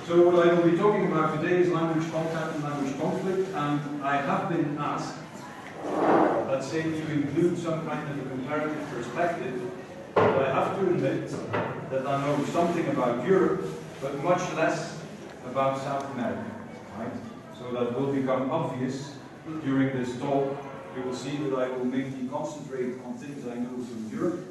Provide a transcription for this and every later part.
So what I will be talking about today is language contact and language conflict, and I have been asked, let's say, to include some kind of a comparative perspective, but I have to admit that I know something about Europe, but much less about South America, right? So that will become obvious during this talk. You will see that I will mainly concentrate on things I know from Europe,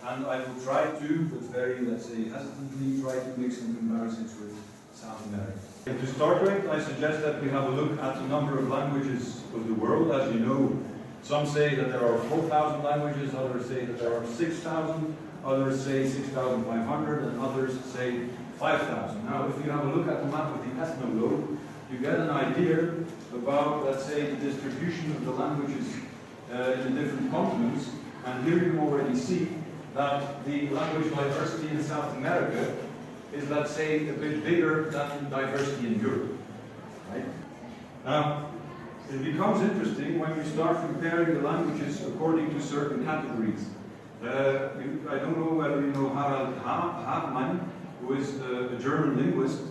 and I will try to, but very, let's say, hesitantly, try to make some comparisons with South America. And to start with, I suggest that we have a look at the number of languages of the world. As you know, some say that there are 4,000 languages, others say that there are 6,000, others say 6,500, and others say 5,000. Now, if you have a look at the map of the ethnologue, you get an idea about, let's say, the distribution of the languages in the different continents. And here you already see that the language diversity in South America is, let's say, a bit bigger than the diversity in Europe. Right? Now, it becomes interesting when you start comparing the languages according to certain categories. I don't know whether you know Harald Havemann, who is a German linguist,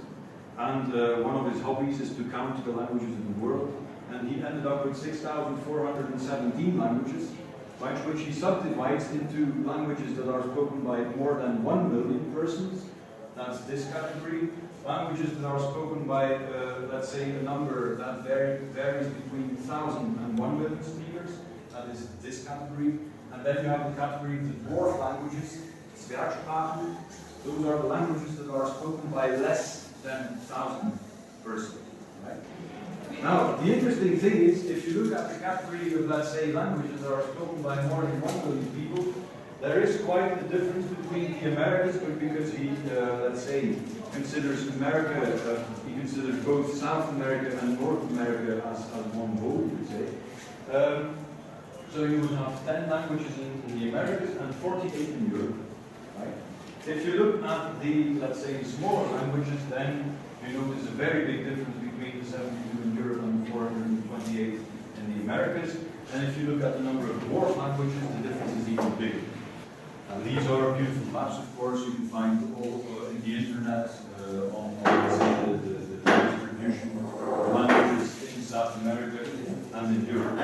and one of his hobbies is to count the languages in the world. And he ended up with 6,417 languages, which he subdivides into languages that are spoken by more than 1 million persons. That's this category. Languages that are spoken by, let's say, a number that varies between 1,000 and 1 million speakers. That is this category. And then you have the category of the dwarf languages, Zwergsprachen. Those are the languages that are spoken by less than 1,000 persons. Right? Now, the interesting thing is, if you look at the category of, let's say, languages that are spoken by more than 1 million people, there is quite a difference between the Americas, but because he, let's say, considers America, he considers both South America and North America as one whole, you could say. So you would have 10 languages in the Americas and 48 in Europe. Right? If you look at the, let's say, smaller languages, then you notice a very big difference between the 72 in Europe and the 428 in the Americas. And if you look at the number of dwarf languages, the difference is even bigger. And these are beautiful maps, of course. You can find all in the internet on let's say, the distribution of languages in South America and in Europe.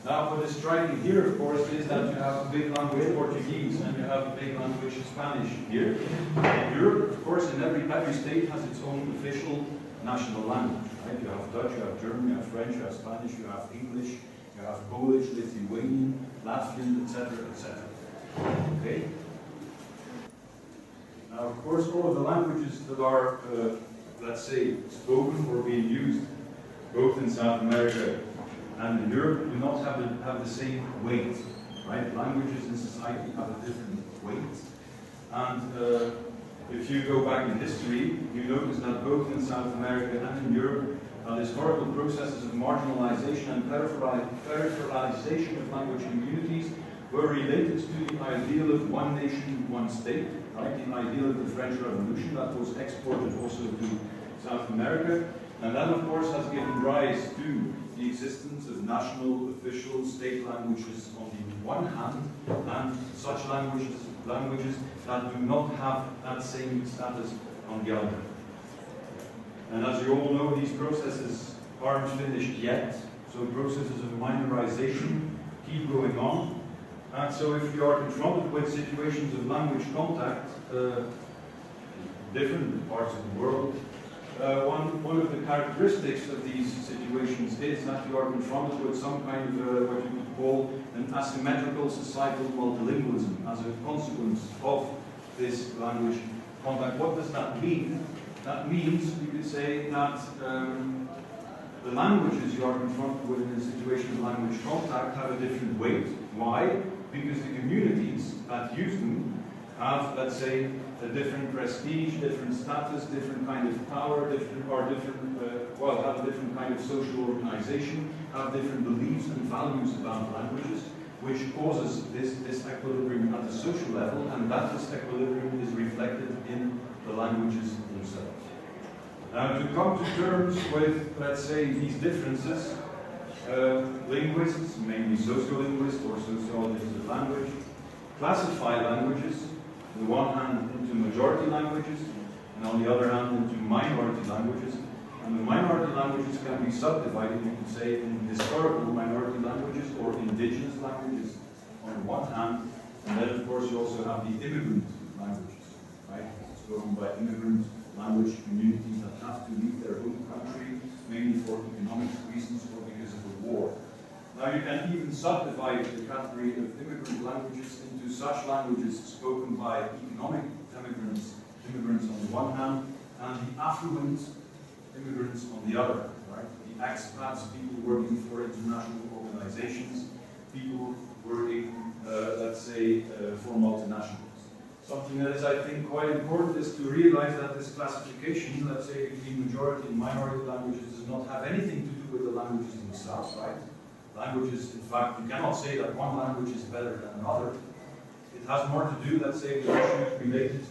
Now, what is striking here, of course, is that you have a big language Portuguese and you have a big language Spanish here. In Europe, of course, every state has its own official national language. Right? You have Dutch, you have German, you have French, you have Spanish, you have English, you have Polish, Lithuanian, Latvian, etc., etc. Okay? Now, of course, all of the languages that are, let's say, spoken or being used both in South America and in Europe do not have the same weight, right? Languages in society have a different weight. And if you go back in history, you notice that both in South America and in Europe, historical processes of marginalization and peripheralization of language communities were related to the ideal of one nation, one state, right? The ideal of the French Revolution that was exported also to South America. And that, of course, has given rise to the existence of national official state languages on the one hand, and such languages that do not have that same status on the other. And as you all know, these processes aren't finished yet, so processes of minorization keep going on. And so if you are confronted with situations of language contact, different parts of the world, one of the characteristics of these situations is that you are confronted with some kind of what you could call an asymmetrical societal multilingualism as a consequence of this language contact. What does that mean? That means, you could say, that the languages you are confronted with in a situation of language contact have a different weight. Why? Because the communities that use them have, let's say, a different prestige, different status, different kind of power, have a different kind of social organization, have different beliefs and values about languages, which causes this equilibrium at the social level, and that this equilibrium is reflected in the languages themselves. Now, to come to terms with, let's say, these differences, linguists, mainly sociolinguists or sociologists of language, classify languages, on the one hand, into majority languages, and on the other hand into minority languages. And the minority languages can be subdivided, you could say, in historical minority languages or indigenous languages on the one hand, and then of course you also have the immigrant languages, right? Spoken by immigrant language communities that have to leave their home country, mainly for economic reasons or because of a war. Now you can even subdivide the category of immigrant languages into such languages spoken by economic immigrants on the one hand, and the affluent immigrants on the other, right? The expats, people working for international organizations, people working, let's say, for multinationals. Something that is, I think, quite important is to realize that this classification, let's say, between majority and minority languages does not have anything to do with the languages themselves, right? Languages, in fact, you cannot say that one language is better than another. It has more to do, let's say, with issues related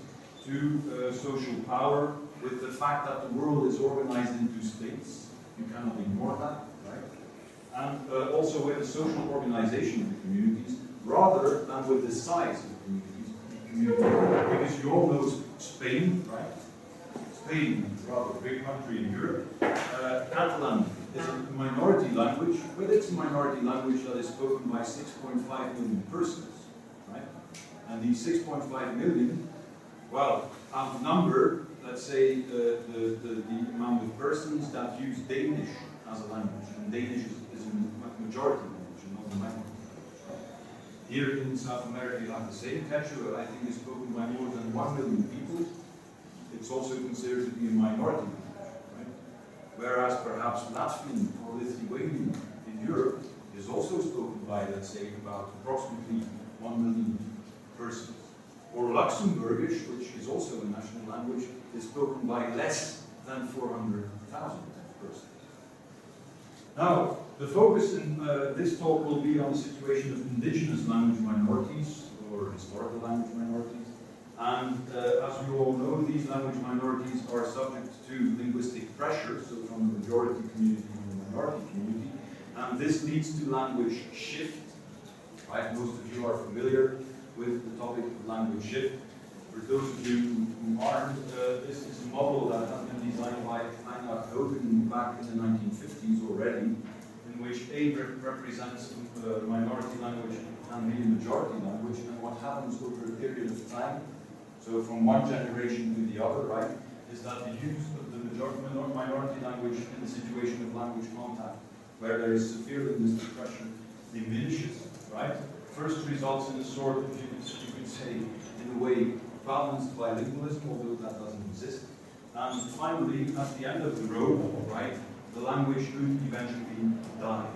to social power, with the fact that the world is organized into states. You cannot ignore that, right? And also with the social organization of the communities, rather than with the size of the community. Because you all know Spain, right? Spain is a rather big country in Europe. Catalan is a minority language, but it's a minority language that is spoken by 6.5 million persons, right? And these 6.5 million, well, outnumber, let's say, the amount of persons that use Danish as a language. And Danish is a majority language, and not a minority language. Here in South America, you have the same Quechua, I think, is spoken by more than 1 million people. It's also considered to be a minority language, right? Whereas perhaps Latvian or Lithuanian in Europe is also spoken by, let's say, about approximately 1 million persons. Or Luxembourgish, which is also a national language, is spoken by less than 400,000 persons. Now, the focus in this talk will be on the situation of indigenous language minorities, or historical language minorities. And as you all know, these language minorities are subject to linguistic pressure, so from the majority community and the minority community. And this leads to language shift, right? Most of you are familiar with the topic of language shift. For those of you who aren't, this is a model that has been designed by Heinrich Hogan back in the 1950s already, in which A represents minority language and B majority language, and what happens over a period of time, so from one generation to the other, right, is that the use of the minority language in the situation of language contact, where there is severe linguistic pressure, diminishes, right? First results in a sort of, you could say, in a way, balanced bilingualism, although that doesn't exist. And finally, at the end of the road, right, the language could eventually die.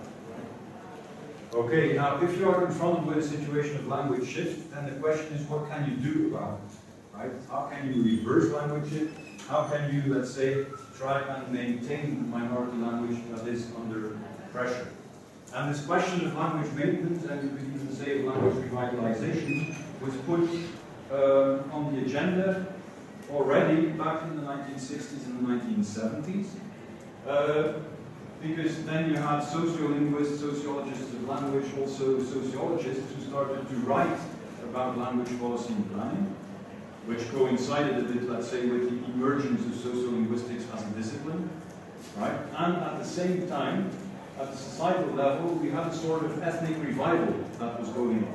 Okay, now if you are confronted with a situation of language shift, then the question is, what can you do about it, right? How can you reverse language shift? How can you, let's say, try and maintain minority language that is under pressure? And this question of language maintenance, and you could even say of language revitalization, was put on the agenda already back in the 1960s and the 1970s. Because then you had sociolinguists, sociologists of language, also sociologists who started to write about language policy and planning, which coincided a bit, let's say, with the emergence of sociolinguistics as a discipline, right? And at the same time, at the societal level, we had a sort of ethnic revival that was going on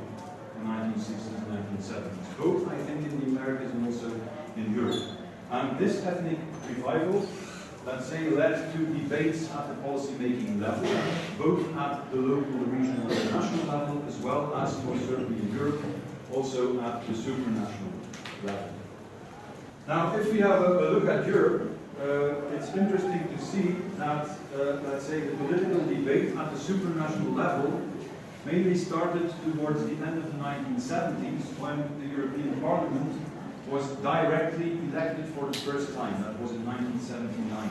in the 1960s and 1970s, both, I think, in the Americas and also in Europe. And this ethnic revival, let's say, led to debates at the policy-making level, both at the local, the regional, and the national level, as well as, more certainly in Europe, also at the supranational level. Now, if we have a look at Europe, it's interesting to see that, let's say, the political debate at the supranational level mainly started towards the end of the 1970s, when the European Parliament was directly elected for the first time. That was in 1979.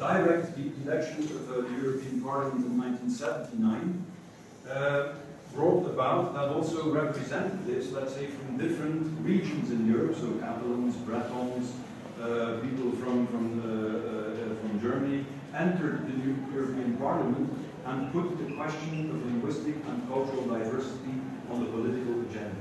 Direct election of the European Parliament in 1979 brought about that also representatives, let's say, from different regions in Europe, so Catalans, Bretons, people from Germany, entered the European Parliament and put the question of linguistic and cultural diversity on the political agenda.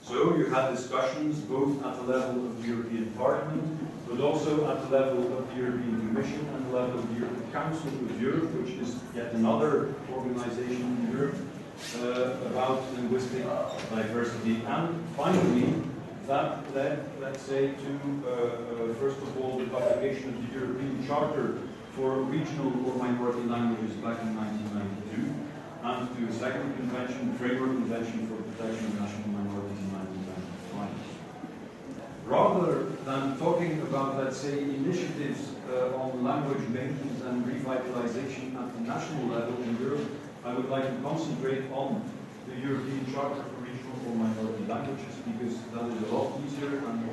So you had discussions both at the level of the European Parliament, but also at the level of the European Commission and the level of the European Council of Europe, which is yet another organization in Europe about linguistic diversity. And finally, that led, let's say, to, first of all, the publication of the European Charter for Regional or Minority Languages back in 1992, and to a second convention, the Framework Convention for Protection of National Minorities in 1995. Rather than talking about, let's say, initiatives on language maintenance and revitalization at the national level in Europe, I would like to concentrate on the European Charter for Regional or Minority Languages, because that is a lot easier, and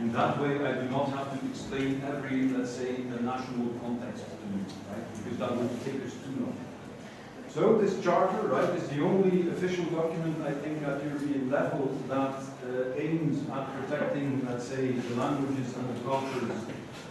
in that way I do not have to explain every, let's say, the national context to you, right? Because that would take us too long. So this charter, right, is the only official document, I think, at European level that aims at protecting, let's say, the languages and the cultures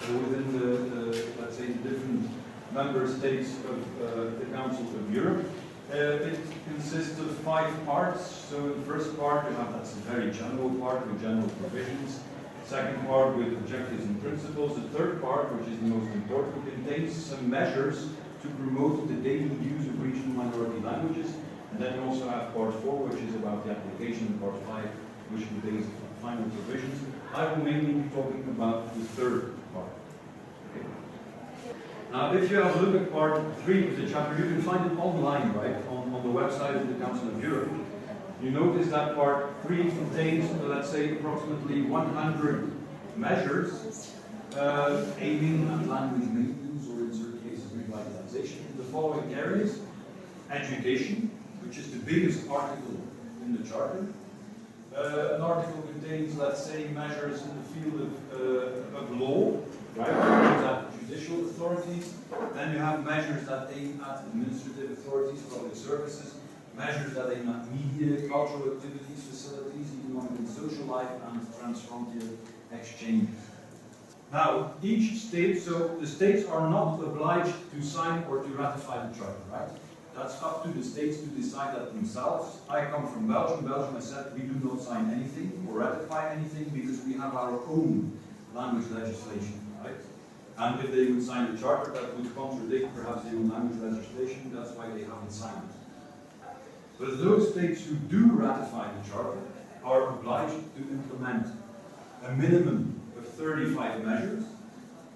within the let's say, the different member states of the Council of Europe. It consists of 5 parts. So the first part, you have, that's a very general part with general provisions. Second part with objectives and principles. The third part, which is the most important, contains some measures to promote the daily use of regional minority languages. And then you also have part 4, which is about the application, and part 5, which contains final provisions. I will mainly be talking about the third part. Okay. Now, if you have a look at part 3 of the chapter, you can find it online, right, on the website of the Council of Europe. You notice that part 3 contains, let's say, approximately 100 measures aiming at language maintenance, or in certain cases revitalization, in the following areas: education, which is the biggest article in the Charter. An article contains, let's say, measures in the field of law, right, judicial authorities. Then you have measures that aim at administrative authorities, public services, measures that aim at media, cultural activities, facilities, economic and social life, and transfrontier exchanges. Now, each state, so the states are not obliged to sign or to ratify the Charter, right? That's up to the states to decide that themselves. I come from Belgium. Belgium has said we do not sign anything or ratify anything because we have our own language legislation, right? And if they would sign the Charter, that would contradict perhaps their own language legislation. That's why they haven't signed it. But those states who do ratify the Charter are obliged to implement a minimum of 35 measures,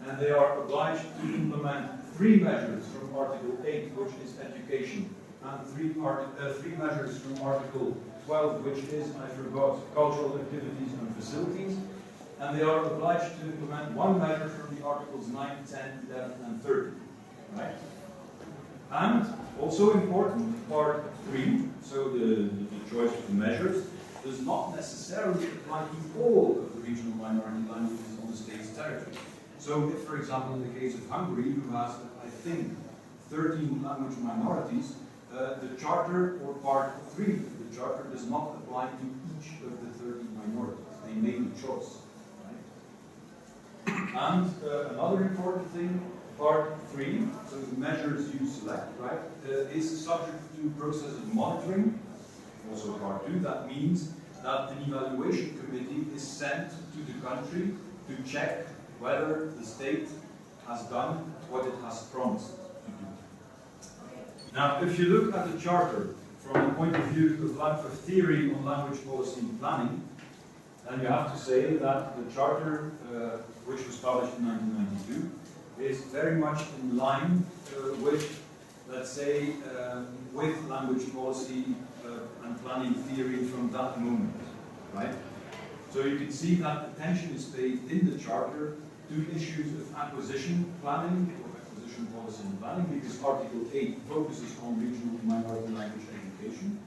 and they are obliged to implement 3 measures from Article 8, which is education, and 3 measures from Article 12, which is, I forgot, cultural activities and facilities, and they are obliged to implement 1 measure from the Articles 9, 10, 11, and 13, right? And also important, Part 3, so the choice of the measures, does not necessarily apply to all of the regional minority languages on the state's territory. So if, for example, in the case of Hungary, who has, I think, 13 language minorities, the Charter, or Part 3 of the Charter, does not apply to each of the 13 minorities. They make a choice, right? And another important thing, Part 3, so the measures you select, right, is subject to process of monitoring. Also Part 2, that means that an evaluation committee is sent to the country to check whether the state has done what it has promised to do. Now, if you look at the Charter from the point of view of theory on language policy and planning, then you have to say that the Charter, which was published in 1992, is very much in line with, let's say, with language policy and planning theory from that moment, right? So you can see that attention is paid in the Charter to issues of acquisition planning, or acquisition policy and planning, because Article 8 focuses on regional minority language education.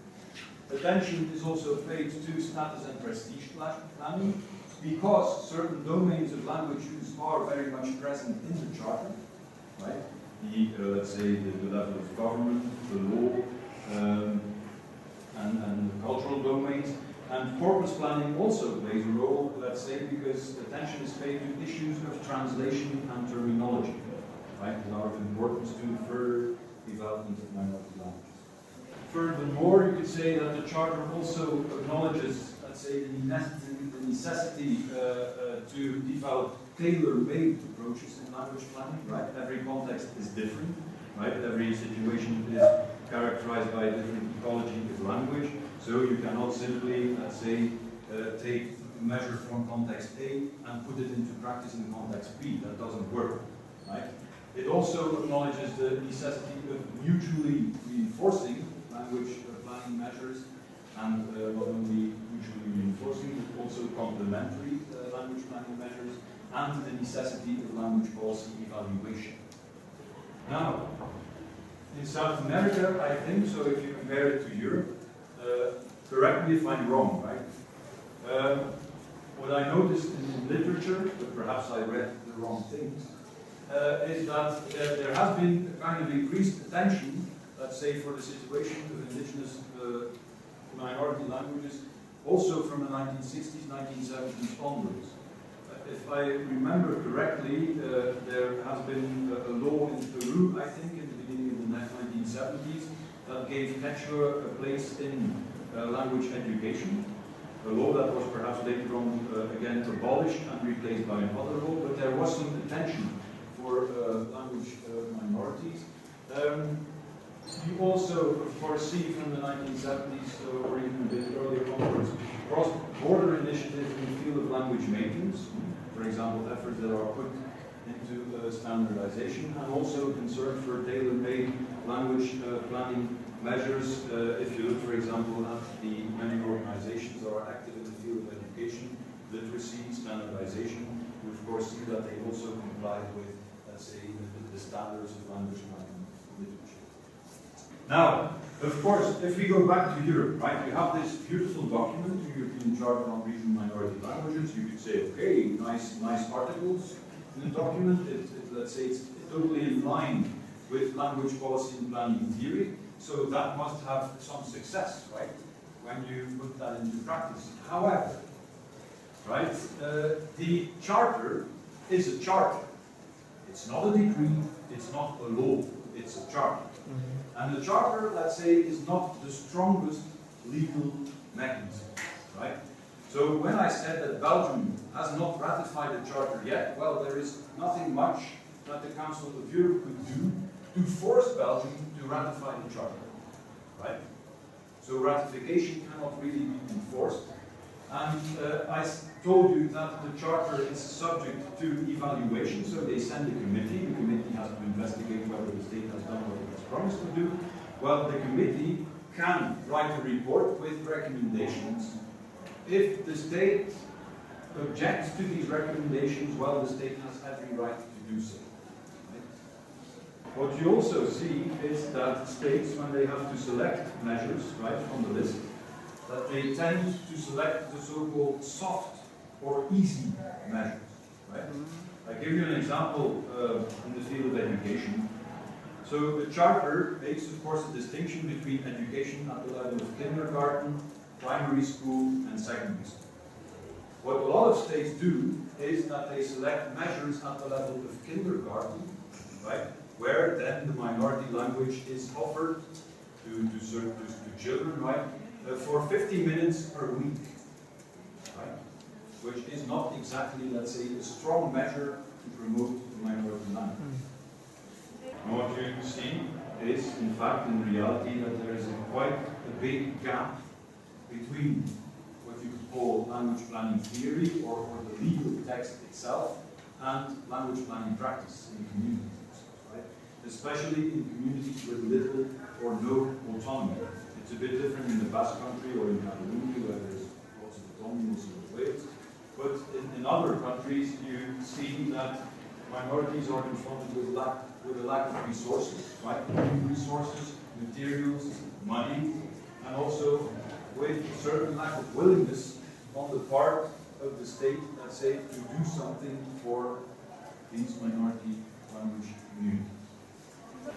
Attention is also paid to status and prestige planning, because certain domains of language use are very much present in the Charter, right? Let's say the level of government, the law, and the cultural domains. And corpus planning also plays a role, let's say, because attention is paid to issues of translation and terminology, right, that are of importance to further development of minority languages. Furthermore, you could say that the Charter also acknowledges, let's say, the necessity to develop tailor-made approaches in language planning, right? Every context is different, right? Every situation is characterized by a different ecology of language, so you cannot simply, let's say, take a measure from context A and put it into practice in context B. That doesn't work, right? It also acknowledges the necessity of mutually reinforcing language planning measures, and not only mutually reinforcing, but also complementary language planning measures, and the necessity of language policy evaluation. Now, in South America, I think, so if you compare it to Europe, correct me if I'm wrong, right? What I noticed in literature, but perhaps I read the wrong things, is that there has been a kind of increased attention, let's say, for the situation of indigenous minority languages, also from the 1960s, 1970s onwards. If I remember correctly, there has been a law in Peru, I think, in the beginning of the 1970s, that gave Quechua a place in language education. A law that was perhaps later on again abolished and replaced by another law, but there was some attention for language minorities. You also, of course, see from the 1970s or even a bit earlier onwards, cross-border initiatives in the field of language maintenance. For example, efforts that are put into standardization, and also concern for tailor-made language planning measures. If you look, for example, at the many organizations that are active in the field of education, literacy, standardization, you of course see that they also comply with, let's say, the standards of language planning literature. Now, of course, if we go back to Europe, right, you have this beautiful document, the European Charter on Regional Minority Languages. You could say, okay, nice articles in the document. Let's say it's totally in line with language policy and planning theory. So that must have some success, right, when you put that into practice. However, right, the Charter is a charter. It's not a decree, it's not a law, it's a charter. And the Charter, let's say, is not the strongest legal mechanism, right? So when I said that Belgium has not ratified the Charter yet, well, there is nothing much that the Council of Europe could do to force Belgium to ratify the Charter, right? So ratification cannot really be enforced. And I told you that the Charter is subject to evaluation, so they send a committee. The committee has to investigate whether the state has done what it has promised to do. Well, the committee can write a report with recommendations. If the state objects to these recommendations, well, the state has every right to do so. What you also see is that states, when they have to select measures, right, from the list, that they tend to select the so-called soft or easy measures, right? I give you an example in the field of education. So the Charter makes, of course, a distinction between education at the level of kindergarten, primary school, and secondary school. What a lot of states do is that they select measures at the level of kindergarten, right, where then the minority language is offered to children, right, for 50 minutes per week, right, which is not exactly, let's say, a strong measure to promote the minority language. And what you see is, in fact, in reality, that there is quite a big gap between what you could call language planning theory or the legal text itself and language planning practice in communities, right? Especially in communities with little or no autonomy. It's a bit different in the Basque Country or in Catalonia, where there's lots of autonomy, also with Wales. But in other countries, you see that minorities are confronted with a lack of resources, right? Resources, materials, money, and also with a certain lack of willingness on the part of the state, let's say, to do something for these minority language communities.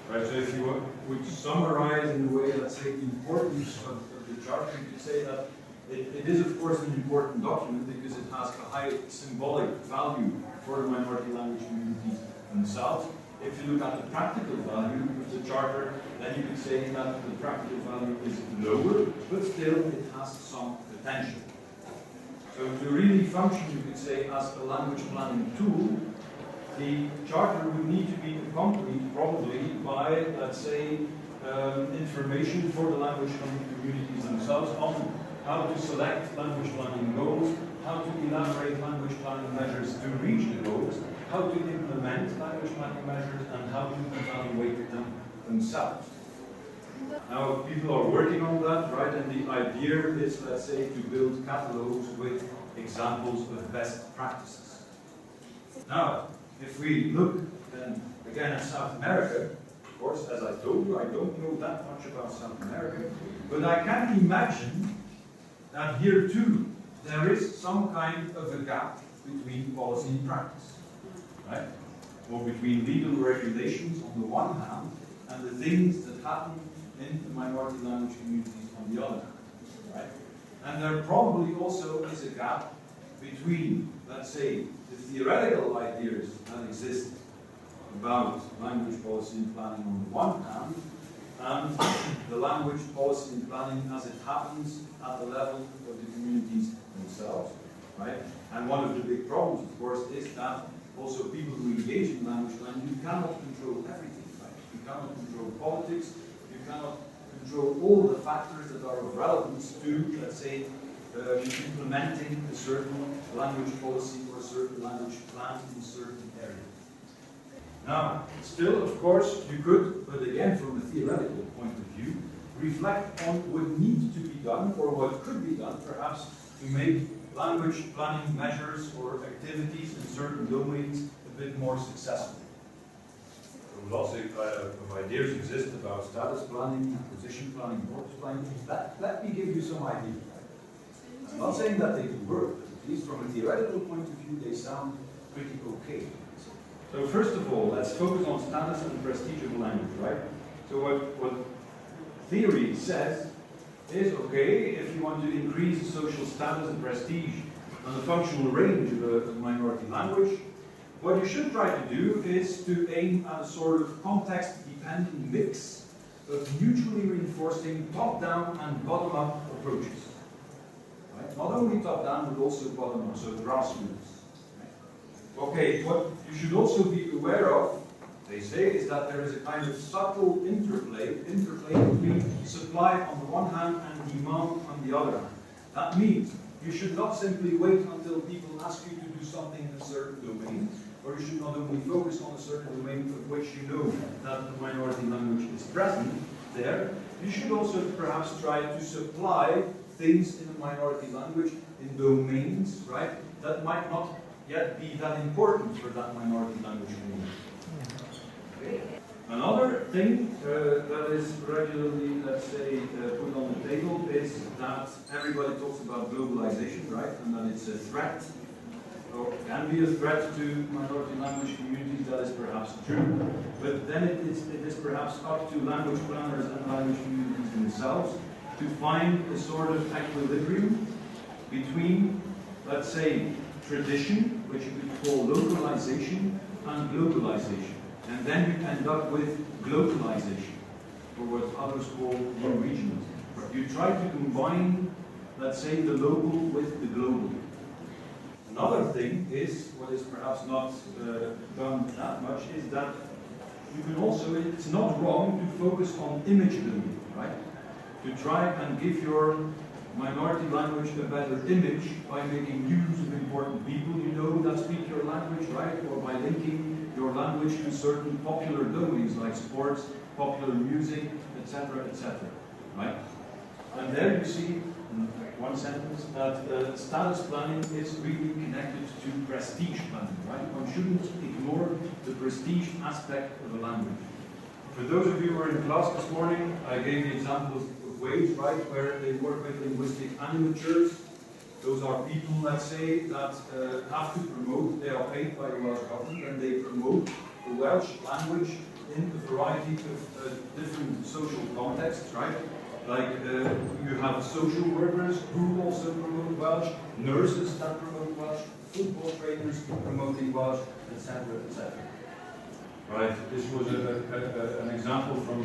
Right, so if you would summarize in a way, let's say, the importance of the Charter, you could say that it is, of course, an important document because it has a high symbolic value for the minority language communities themselves. If you look at the practical value of the charter, then you could say that the practical value is lower, but still it has some potential. So to really function, you could say, as a language planning tool, the charter would need to be accompanied probably by, let's say, information for the language communities themselves on how to select language planning goals, how to elaborate language planning measures to reach the goals, how to implement language planning measures, and how to evaluate them themselves. Now, people are working on that, right? And the idea is, let's say, to build catalogs with examples of best practices. Now, if we look then again at South America, of course, as I told you, I don't know that much about South America, but I can imagine that here too there is some kind of a gap between policy and practice, right? Or between legal regulations on the one hand and the things that happen in the minority language communities on the other hand, right? And there probably also is a gap between, let's say, the theoretical ideas that exist about language policy and planning on the one hand, and the language policy and planning as it happens at the level of the communities themselves, right? And one of the big problems, of course, is that also people who engage in language planning, you cannot control everything, right? You cannot control politics, you cannot control all the factors that are of relevance to, let's say, implementing a certain language policy or a certain language plan in a certain area. Now, still, of course, you could, but again, from a theoretical point of view, reflect on what needs to be done or what could be done, perhaps, to make language planning measures or activities in certain domains a bit more successful. So lots of ideas exist about status planning, acquisition planning, purpose planning. Let me give you some ideas. I'm not saying that they do work, but at least from a theoretical point of view, they sound pretty okay. So first of all, let's focus on status and prestige of language, right? So what theory says is, okay, if you want to increase the social status and prestige and the functional range of a minority language, what you should try to do is to aim at a sort of context-dependent mix of mutually reinforcing top-down and bottom-up approaches. Right? Not only top-down, but also bottom-up, so grassroots. Okay, what you should also be aware of, they say, is that there is a kind of subtle interplay between supply on the one hand and demand on the other hand. That means you should not simply wait until people ask you to do something in a certain domain, or you should not only focus on a certain domain of which you know that the minority language is present there. You should also perhaps try to supply things in a minority language in domains, right, that might not yet be that important for that minority language community. Okay. Another thing that is regularly, let's say, put on the table is that everybody talks about globalization, right, and that it's a threat, or can be a threat to minority language communities. That is perhaps true, but then it is perhaps up to language planners and language communities themselves to find a sort of equilibrium between, let's say, tradition, which you could call localization, and globalization. And then you end up with globalization, or what others call new regionalism. You try to combine, let's say, the local with the global. Another thing is, what is perhaps not done that much, is that you can also, it's not wrong to focus on image building, right? To try and give your minority language a better image by making use of important people you know that speak your language, right? Or by linking your language to certain popular domains like sports, popular music, etc., etc., right? And there you see, in one sentence, that status planning is really connected to prestige planning, right? One shouldn't ignore the prestige aspect of a language. For those of you who were in class this morning, I gave the example of Wales, right, where they work with linguistic animateurs. Those are people, let's say, that have to promote, they are paid by the Welsh government, and they promote the Welsh language in a variety of different social contexts, right? Like you have social workers who also promote Welsh, nurses that promote Welsh, football trainers promoting Welsh, etc., etc. Right, this was an example from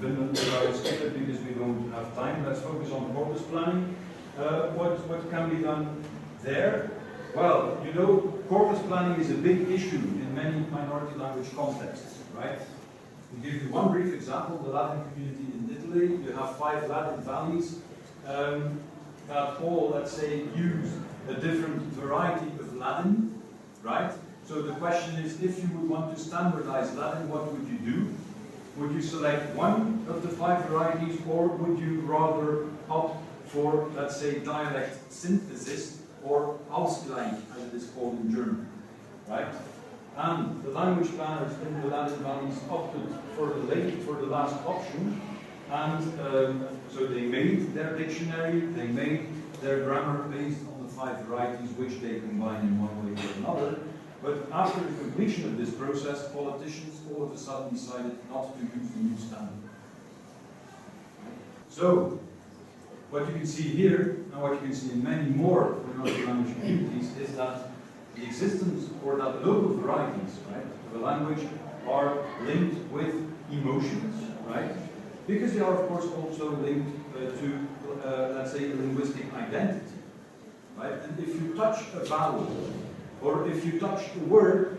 Finland, but I will skip it because we don't have time. Let's focus on corpus planning. What can be done there? Well, you know, corpus planning is a big issue in many minority language contexts, right? To give you one brief example, the Latin community in Italy, you have 5 Latin valleys that all, let's say, use a different variety of Latin, right? So the question is, if you would want to standardize Latin, what would you do? Would you select one of the 5 varieties, or would you rather opt for, let's say, dialect synthesis, or Ausgleich, as it is called in German, right? And the language planners in the Latin valleys opted for the last option, and so they made their dictionary, they made their grammar based on the 5 varieties which they combine in one way or another. But after the completion of this process, politicians all of a sudden decided not to use the new standard. So, what you can see here, and what you can see in many more minority language communities, is that the existence, or that local varieties, right, of a language are linked with emotions, right? Because they are, of course, also linked to, let's say, a linguistic identity, right? And if you touch a vowel, or if you touch a word,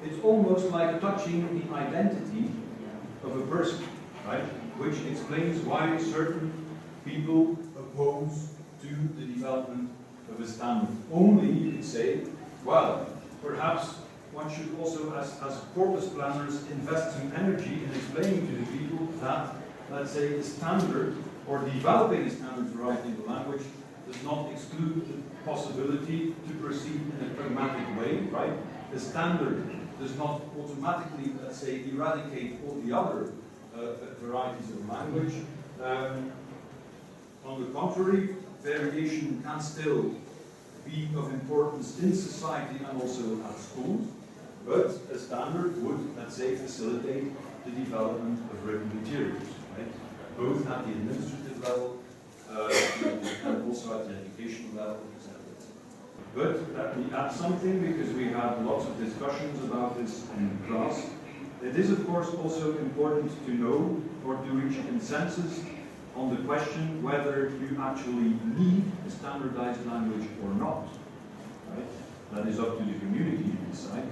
it's almost like touching the identity of a person, right? Which explains why certain people oppose to the development of a standard. Only you could say, well, perhaps one should also, as corpus planners, invest some energy in explaining to the people that, let's say, a standard, or developing a standard variety of the language, does not exclude the possibility to proceed in a pragmatic way, right? The standard does not automatically, let's say, eradicate all the other varieties of language. On the contrary, variation can still be of importance in society and also at schools, but a standard would, let's say, facilitate the development of written materials, right? Both at the administrative level and also at the educational level, etc. But let me add something, because we had lots of discussions about this in class. It is, of course, also important to know, or to reach a consensus on the question whether you actually need a standardized language or not. Right? That is up to the community to decide.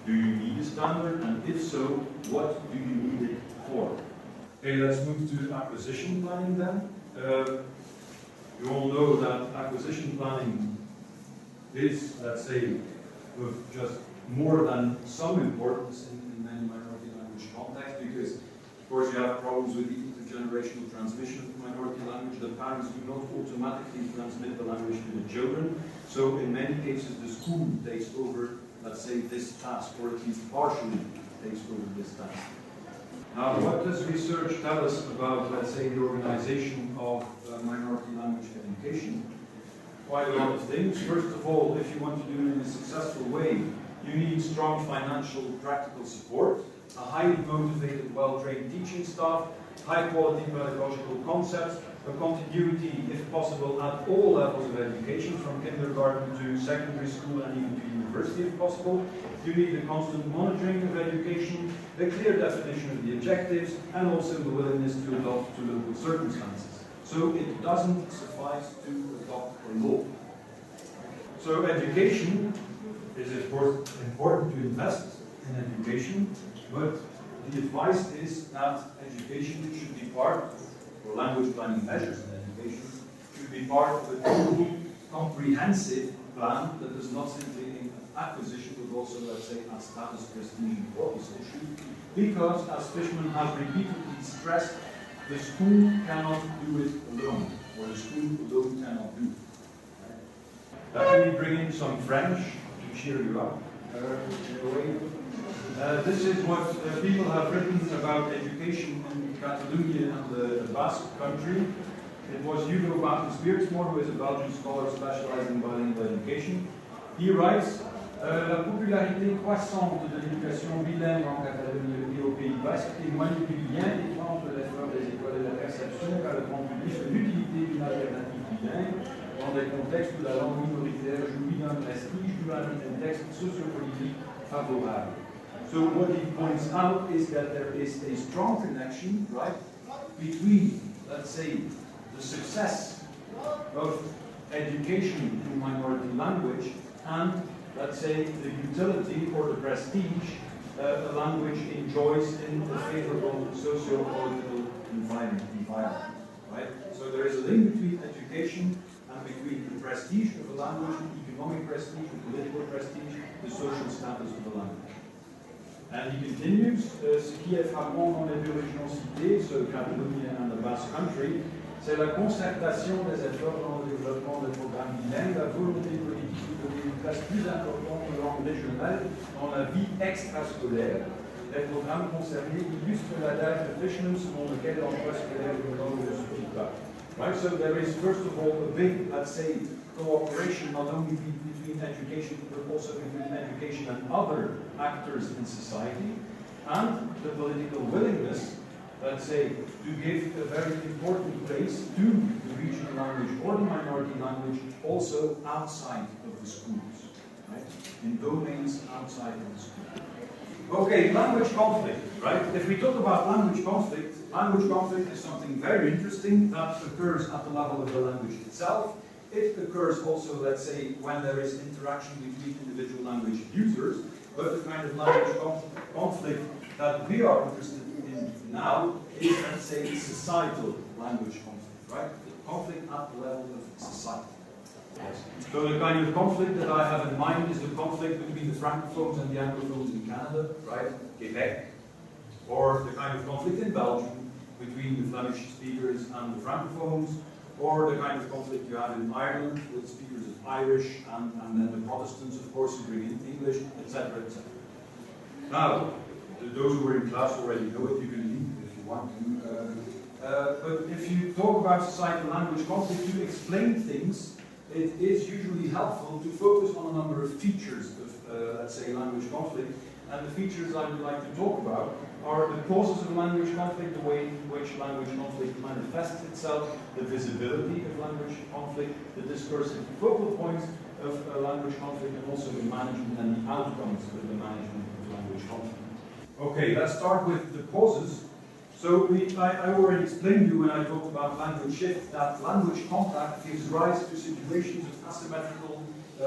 Do you need a standard? And if so, what do you need it for? Okay, let's move to acquisition planning then. You all know that acquisition planning is, let's say, of just more than some importance in many minority language contexts, because, of course, you have problems with the intergenerational transmission of minority language. The parents do not automatically transmit the language to the children. So, in many cases, the school takes over, let's say, this task, or at least partially takes over this task. Now, what does research tell us about, let's say, the organization of minority language education? Quite a lot of things. First of all, if you want to do it in a successful way, you need strong financial, practical support, a highly motivated, well-trained teaching staff, high-quality pedagogical concepts, a continuity, if possible, at all levels of education, from kindergarten to secondary school and even to university, if possible. You need a constant monitoring of education, a clear definition of the objectives, and also the willingness to adapt to local circumstances. So it doesn't suffice to adopt a law. So education is, of course, important to invest in education, but the advice is that education should be part, or language planning measures in education, should be part of a total, comprehensive plan that does not simply aim at acquisition, but also, let's say, at status, prestige, and corpus issue. Because, as Fishman has repeatedly stressed, the school cannot do it alone, or the school alone cannot do it. Let me bring in some French to cheer you up. This is what people have written about education in Catalonia and the Basque country. It was Hugo Baptist-Beardsmore, who is a Belgian scholar specializing in bilingual education. He writes, la popularité croissante de l'éducation bilingue en Catalogne et au Pays Basque témoigne du bien étrange de l'effort des écoles et de la perception qu'a le grand public de l'utilité d'une alternative bilingue dans des contextes où la langue minoritaire jouit d'un prestige dû à un contexte sociopolitique favorable. So what he points out is that there is a strong connection, right, between, let's say, the success of education in minority language and, let's say, the utility or the prestige a language enjoys in a favorable socio-political environment, right? So there is a link between education and between the prestige of a language, the economic prestige, the political prestige, the social status of the language. And he continues, ce qui est frappant dans les deux régions citées, ce Catalogne and the Basque Country, c'est la concertation des efforts dans le développement des programmes bilingues, la volonté politique de donner une place plus importante aux langues régionales dans la vie extrascolaire. Les programmes concernés illustrent l'adage de Fishman selon lequel l'emploi scolaire de langue ne suffit pas. Right, so there is first of all a big, let's say, cooperation not only between education but also between education and other actors in society, and the political willingness, let's say, to give a very important place to the regional language or the minority language also outside of the schools, right? In domains outside of the school. Okay, language conflict, right? If we talk about language conflict is something very interesting that occurs at the level of the language itself. It occurs also, let's say, when there is interaction between individual language users, but the kind of language conflict that we are interested in now is, let's say, societal language conflict, right? The conflict at the level of society. Yes. So the kind of conflict that I have in mind is the conflict between the Francophones and the Anglophones in Canada, right? Quebec. Or the kind of conflict in Belgium between the Flemish speakers and the Francophones. Or the kind of conflict you have in Ireland with speakers of Irish and then the Protestants, of course, who bring in English, etc., etc. Now, those who were in class already know it, you can leave if you want to. But if you talk about societal language conflict, to explain things, it is usually helpful to focus on a number of features of, let's say, language conflict. And the features I would like to talk about are the causes of language conflict, the way in which language conflict manifests itself, the visibility of language conflict, the discursive focal points of language conflict, and also the management and the outcomes of the management of language conflict. Okay, let's start with the causes. So I already explained to you when I talked about language shift that language contact gives rise to situations of asymmetrical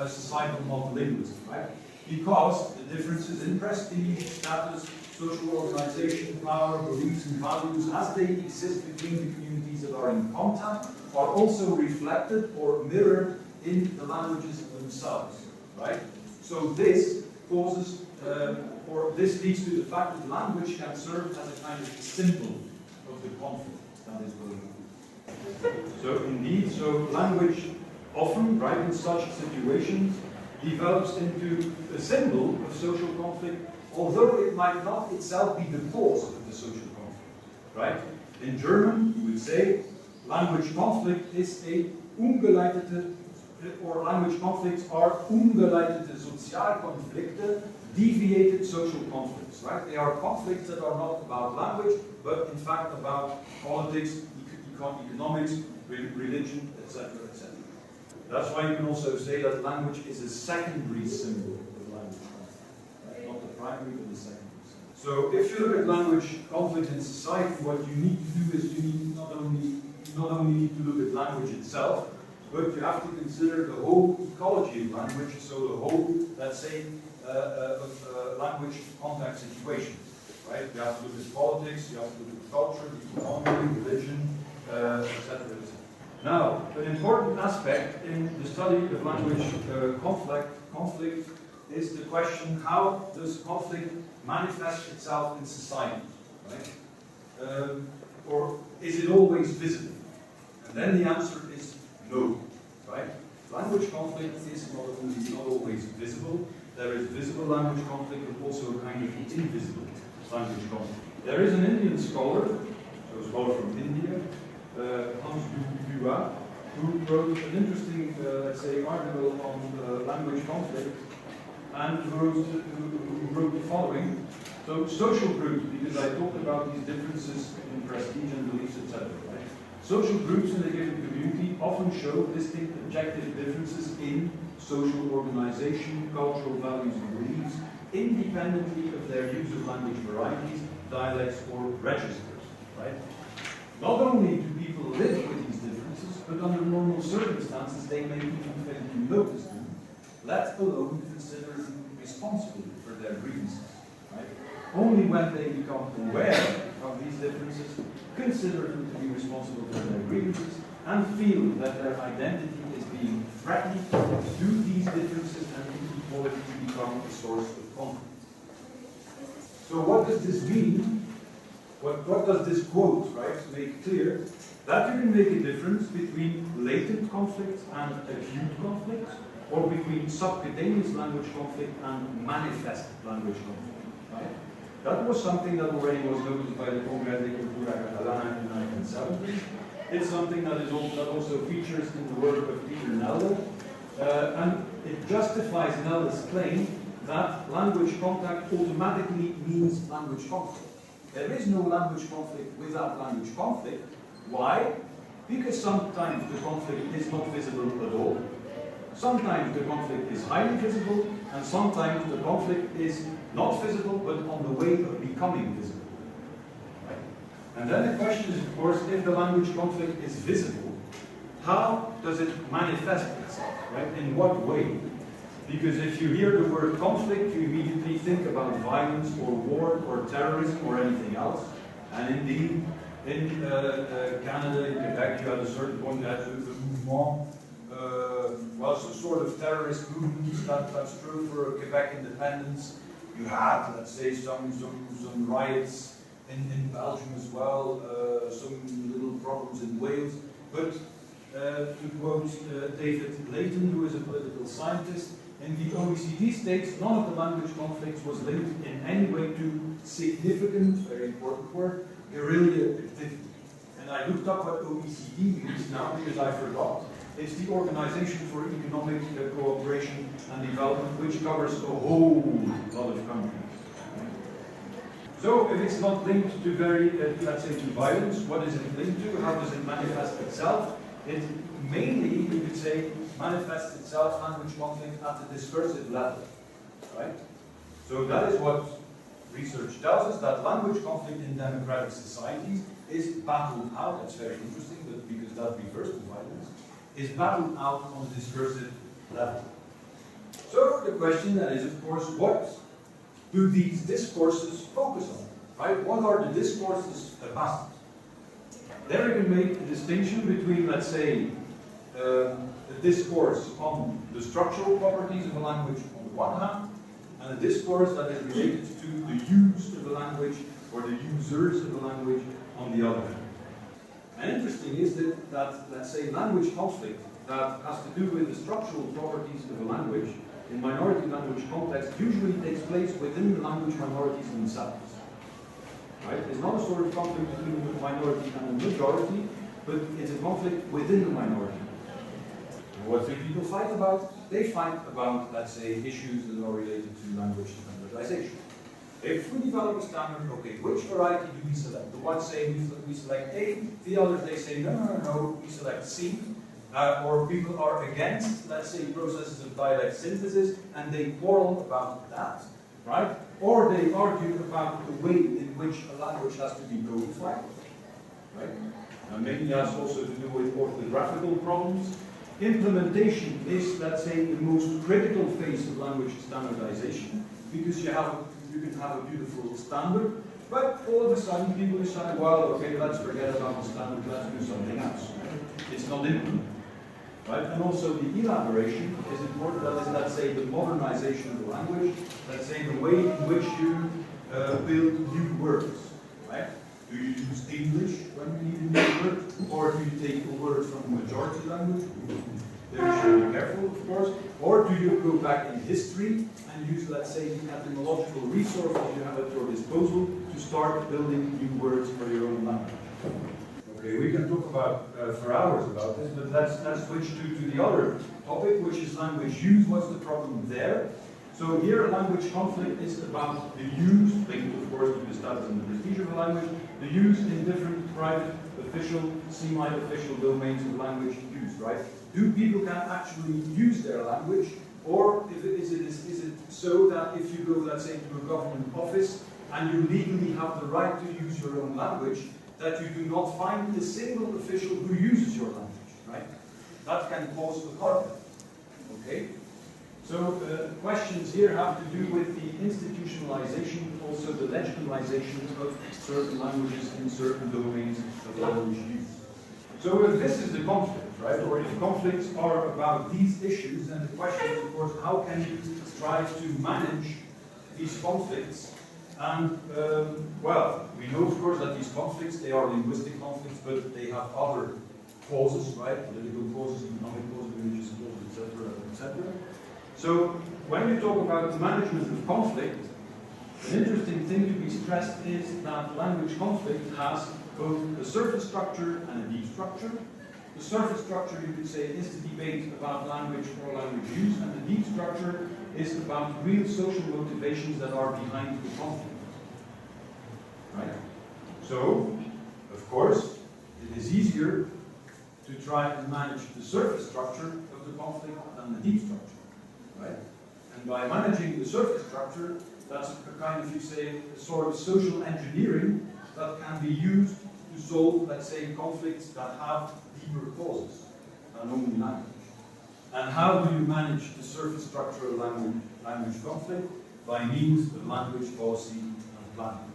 societal multilingualism, right? Because the differences in prestige, status, social organization, power, beliefs and values as they exist between the communities that are in contact are also reflected or mirrored in the languages themselves, right? So this causes or this leads to the fact that language can serve as a kind of symbol of the conflict that is going on. So indeed, language often, right, in such situations, develops into a symbol of social conflict, although it might not itself be the cause of the social conflict, right? In German, you would say, language conflict is a ungeleitete, or language conflicts are ungeleitete Sozialkonflikte, deviated social conflicts, right? They are conflicts that are not about language, but in fact about politics, economics, religion, etc., etc. That's why you can also say that language is a secondary symbol of language conflict, right? Not the primary, but the secondary symbol. So if you look at language conflict in society, what you need to do is you need not only need to look at language itself, but you have to consider the whole ecology of language, so the whole, let's say, language contact situation, right? You have to look at politics, you have to look at culture, economy, religion, etc. Now, an important aspect in the study of language conflict is the question: how does conflict manifest itself in society, right? Or is it always visible? And then the answer is no, right? Language conflict is not always visible. There is visible language conflict, but also a kind of invisible language conflict. There is an Indian scholar, so a scholar from India, Hans Dua, who wrote an interesting, let's say, article on language conflict, and who wrote the following. So, social groups, because I talked about these differences in prestige and beliefs, etc. Right? Social groups in a given community often show distinct objective differences in social organization, cultural values and beliefs, independently of their use of language varieties, dialects, or registers, right? Not only do people live with these differences, but under normal circumstances they may even fail to notice them, let alone consider them responsible for their grievances, right? Only when they become aware of these differences, consider them to be responsible for their grievances, and feel that their identity is being threatened, do these differences and inequality become a source of conflict. So what does this mean? What does this quote, right, make clear? That you can make a difference between latent conflict and acute conflict, or between subcutaneous language conflict and manifest language conflict, right? That was something that already was noticed by the Congreso de Cultura Catalana in the 1970s. It's something that also features in the work of Peter Nelde, and it justifies Nelde's claim that language contact automatically means language conflict. There is no language conflict without language conflict. Why? Because sometimes the conflict is not visible at all. Sometimes the conflict is highly visible, and sometimes the conflict is not visible, but on the way of becoming visible. Right? And then the question is, of course, if the language conflict is visible, how does it manifest itself? Right? In what way? Because if you hear the word conflict, you immediately think about violence or war or terrorism or anything else. And indeed, in Canada, in Quebec, you had a certain point that the movement was a sort of terrorist movement. That's true for Quebec independence. You had, let's say, some riots in Belgium as well, some little problems in Wales. But to quote David Layton, who is a political scientist, in the OECD states, none of the language conflicts was linked in any way to significant, very important word, guerrilla activity. And I looked up what OECD means now because I forgot. It's the Organization for Economic Cooperation and Development, which covers a whole lot of countries. So if it's not linked to let's say, to violence, what is it linked to? How does it manifest itself? It mainly, you could say, manifests itself, language conflict, at the discursive level, right? So that is what research tells us, that language conflict in democratic societies is battled out. That's very interesting, but because that refers to violence, is battled out on the discursive level. So the question then is, of course, what do these discourses focus on, right? What are the discourses about? There you can make a distinction between, let's say, a discourse on the structural properties of a language on the one hand, and a discourse that is related to the use of a language or the users of a language on the other hand. And interesting is that let's say, language conflict that has to do with the structural properties of a language in minority language context usually takes place within the language minorities themselves. Right? It's not a sort of conflict between the minority and the majority, but it's a conflict within the minority. And what do people fight about? They fight about, let's say, issues that are related to language standardization. If we develop a standard, okay, which variety do we select? The ones say we select A, the others they say no, we select C. Or people are against, let's say, processes of dialect synthesis, and they quarrel about that, right? Or they argue about the way in which a language has to be codified, right? And maybe it has also to do with orthographical problems. Implementation is, let's say, the most critical phase of language standardization, because you can have a beautiful standard, but all of a sudden people decide, well, okay, let's forget about the standard, let's do something else. It's not implemented. Right? And also the elaboration is important, that is, let's say, the modernization of the language, let's say the way in which you build new words. Right? Do you use English when you need a new word, or do you take a word from a majority language? There you should be careful, of course. Or do you go back in history and use, let's say, the etymological resources you have at your disposal to start building new words for your own language? Okay, we can talk about for hours about this, but let's switch to the other topic, which is language use. What's the problem there? So here, language conflict is about the use, linked of course to the status and the prestige of a language, the use in different private, official, semi-official domains of language use, right? Do people can actually use their language Or is it so that if you go, let's say, to a government office and you legally have the right to use your own language, that you do not find a single official who uses your language, right? That can cause a conflict, okay? So questions here have to do with the institutionalization, but also the legitimization of certain languages in certain domains of language use. So if this is the conflict, right, or if conflicts are about these issues, then the question is, of course, how can you try to manage these conflicts? And, well, we know, of course, that these conflicts, they are linguistic conflicts, but they have other causes, right? Political causes, economic causes, religious causes, etc., etc. So, when you talk about the management of conflict, an interesting thing to be stressed is that language conflict has both a surface structure and a deep structure. The surface structure, you could say, is the debate about language or language use, and the deep structure is about real social motivations that are behind the conflict. Right? So, of course, it is easier to try and manage the surface structure of the conflict than the deep structure. Right? And by managing the surface structure, that's a kind of, you say, a sort of social engineering that can be used to solve, let's say, conflicts that have deeper causes than only language. And how do you manage the surface structure of language conflict? By means of language policy and planning.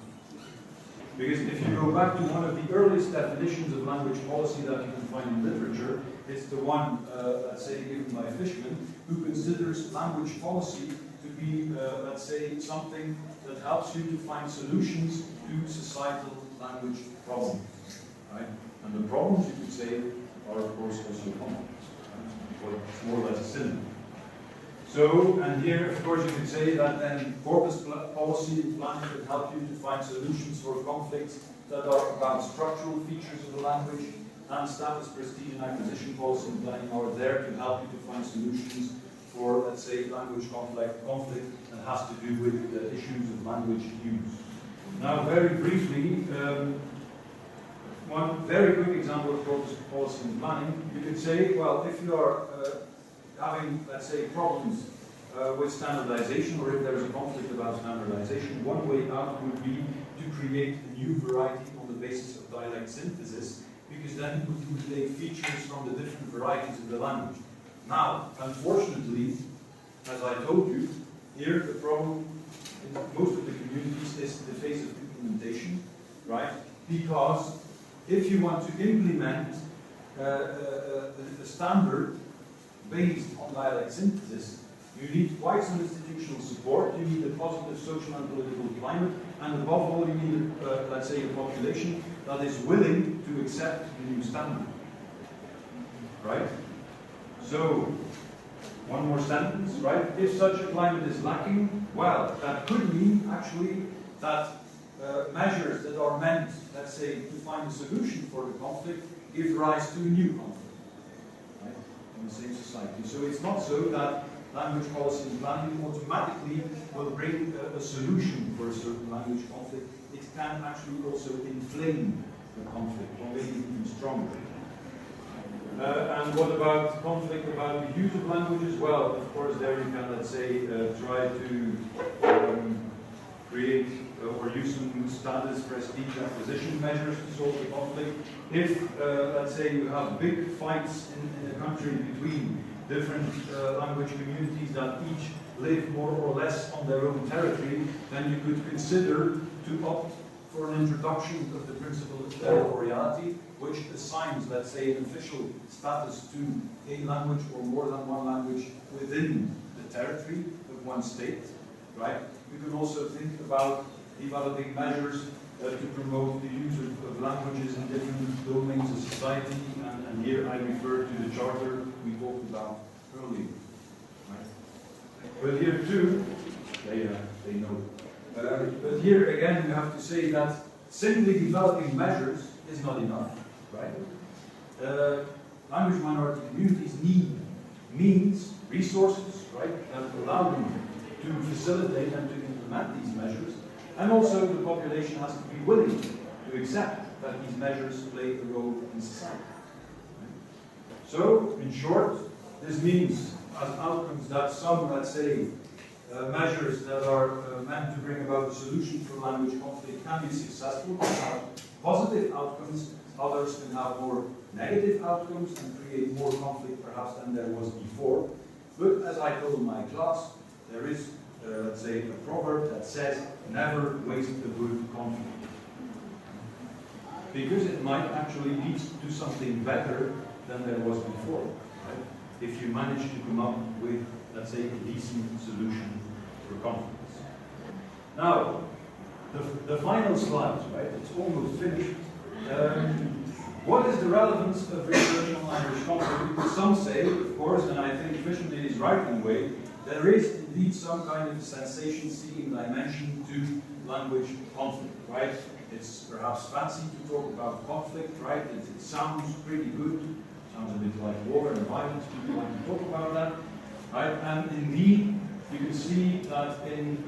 Because if you go back to one of the earliest definitions of language policy that you can find in literature, it's the one, let's say, given by Fishman, who considers language policy to be, let's say, something that helps you to find solutions to societal language problems. Right? And the problems, you could say, are, of course, also conflicts. Right? Or it's more or less a synonym. So, and here, of course, you could say that then corpus policy and planning could help you to find solutions for conflicts that are about structural features of the language, and status, prestige, and acquisition policy and planning are there to help you to find solutions for, let's say, language conflict that has to do with the issues of language use. Now, very briefly, one very quick example of corpus policy and planning, you could say, well, if you are having, let's say, problems with standardization, or if there is a conflict about standardization, one way out would be to create a new variety on the basis of dialect synthesis, because then you would take features from the different varieties of the language. Now, unfortunately, as I told you, here the problem in most of the communities is the phase of implementation, right? Because if you want to implement a standard based on dialect synthesis, you need quite some institutional support, you need a positive social and political climate, and above all you need, let's say, a population that is willing to accept the new standard. Right? So, one more sentence, right? If such a climate is lacking, well, that could mean actually that measures that are meant, let's say, to find a solution for the conflict give rise to a new conflict, right? In the same society. So it's not so that language policy and planning automatically will bring a solution for a certain language conflict. It can actually also inflame the conflict, or make it even stronger. And what about conflict about the use of languages? Well, of course, there you can, let's say, try to create or use some status, prestige, acquisition measures to solve the conflict. If, let's say, you have big fights in a country between different language communities that each live more or less on their own territory, then you could consider to opt for an introduction of the principle of territoriality, which assigns, let's say, an official status to a language or more than one language within the territory of one state, right? You can also think about developing measures to promote the use of languages in different domains of society, and here I refer to the charter we talked about earlier. Right? But here too, they know. But here again, you have to say that simply developing measures is not enough, right? Language minority communities need means, resources, right, that allow them to facilitate and to implement these measures, and also the population has to be willing to accept that these measures play a role in society. Right? So, in short, this means as outcomes that some, let's say, measures that are meant to bring about a solution for language conflict can be successful, can have positive outcomes, others can have more negative outcomes and create more conflict perhaps than there was before. But as I told my class, there is, let's say, a proverb that says, never waste a good conflict. Because it might actually lead to something better than there was before, right? If you manage to come up with, let's say, a decent solution for conflicts. Now, the final slide, right? It's almost finished. What is the relevance of research on language conflict? Because some say, of course, and I think Fisherman is right in a way, there is indeed some kind of sensation-seeking dimension to language conflict, right? It's perhaps fancy to talk about conflict, right? It sounds pretty good. Sounds a bit like war and violence. People like to talk about that, right? And indeed, you can see that in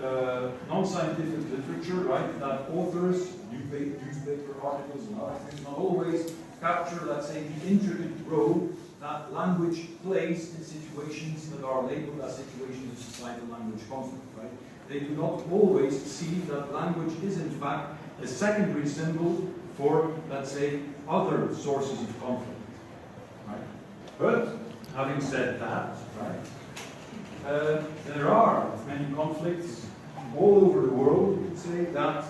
non-scientific literature, right, that authors, newspaper articles and other things, not always capture, let's say, the intricate role that language plays in situations that are labeled as situations of societal language conflict, right? They do not always see that language is, in fact, a secondary symbol for, let's say, other sources of conflict, right? But, having said that, right, there are many conflicts all over the world, you could say, that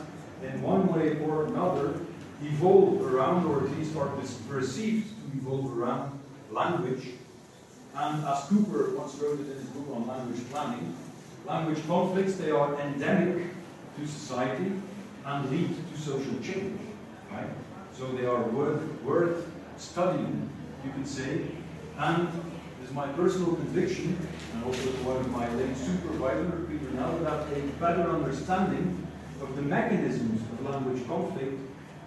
in one way or another evolve around, or at least are perceived to evolve around, language. And as Cooper once wrote it in his book on language planning, language conflicts, they are endemic to society and lead to social change, right? So they are worth studying, you could say. And it is my personal conviction, and also one of my late supervisors, Peter Nell, that a better understanding of the mechanisms of language conflict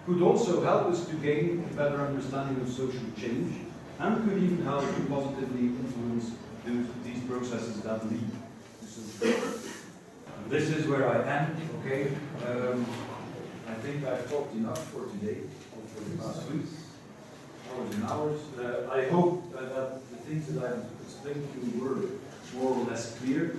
could also help us to gain a better understanding of social change, and could even help to positively influence these processes that lead to social change. This is where I am, okay? I think I've talked enough for today, or for the past week, hours and hours. I hope that the things that I've explained to you were more or less clear.